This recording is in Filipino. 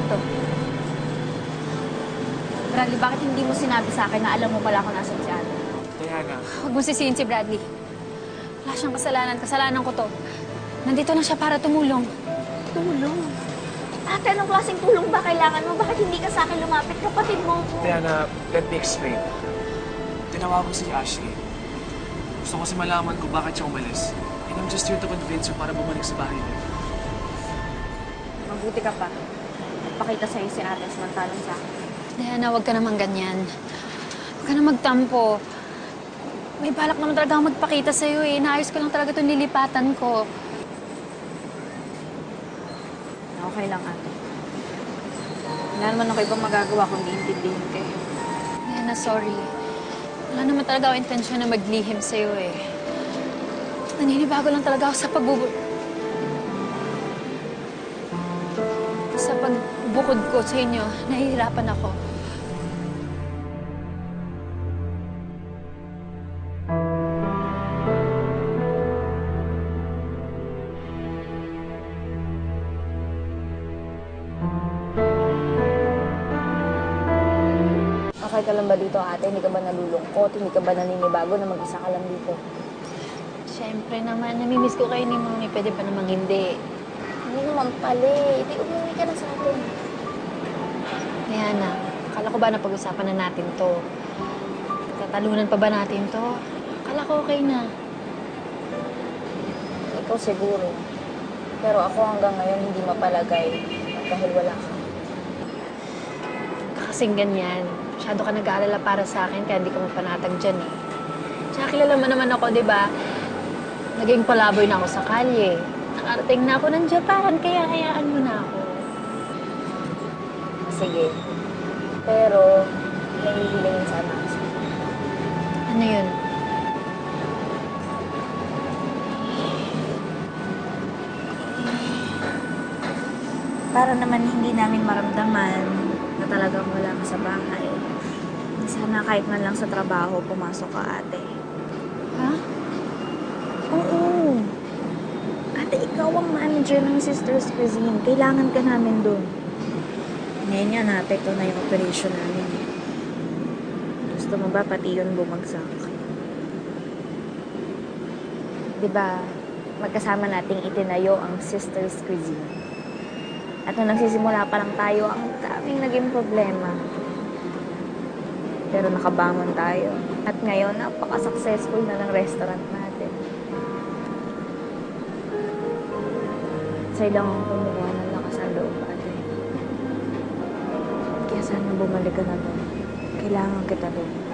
to? Bradley, bakit hindi mo sinabi sa akin na alam mo pala kung nasan si ate? Diana. Huwag mo sisihin si Bradley. Wala siyang kasalanan. Kasalanan ko to. Nandito na siya para tumulong. Tulong? Ate, anong klaseng tulong ba kailangan mo? Bakit hindi ka sa akin lumapit? Kapatid mo ko. Diana, let me explain. Tinawagan ko si Ashley. Gusto ko kasi malaman kung bakit siya umalis. And I'm just here to convince her para bumalik sa bahay niya. Mabuti ka pa. Nagpakita sa'yo si ate samantalang sa akin. Diana, huwag ka naman ganyan. Huwag ka na magtampo. May balak naman talaga ako magpakita sa'yo eh. Inaayos ko lang talaga itong lilipatan ko. Okay lang, ate. Wala naman ako ibang magagawa kundi intindihin kayo. Diana, sorry. Wala naman talaga ako intensyon na maglihim sa'yo eh. Naninibago lang talaga ako sa pagbukod ko sa inyo. Nahihirapan ako. Okay ka lang ba dito, ate? Hindi ka ba nalulungkot? Hindi ka ba naninibago na mag-isa ka lang dito? Siyempre naman, namimiss ko kayo ni Mami. Pwede pa namang hindi. Hindi naman pala eh. Di umuwi ka na sa atin. Diana, akala ko ba napag-usapan na natin to? Tatalunan pa ba natin to? Akala ko okay na. Ikaw siguro. Pero ako hanggang ngayon hindi mapalagay dahil wala ka. Kasing ganyan. Masyado ka nag-aalala para sa akin kaya hindi ka mapanatag dyan eh. Tsaka kilala mo naman ako, di ba? Naging palaboy na ako sa kalye. Nakarating na ako ng Japan, kaya hayaan mo na ako. Sige. Pero, nahihilingin sana ako sa'yo. Ano yun? Para naman hindi namin maramdaman na talagang wala ka sa bahay. Sana kahit man lang sa trabaho, pumasok ka, ate. Ha? Oo. Ate, ikaw ang manager ng Sister's Cuisine. Kailangan ka namin doon. Ngayon yan, ate, ito na yung operation namin. Gusto mo ba pati yun bumagsak? Diba, magkasama nating itinayo ang Sister's Cuisine. At nung nagsisimula pa lang tayo, ang daming naging problema. Pero nakabangon tayo. At ngayon, napaka-successful na ng restaurant natin. Sa'yo lang ang kumukuha ng lakas ng loob, ate. Kaya sana bumalik ka na doon. Kailangan kita doon.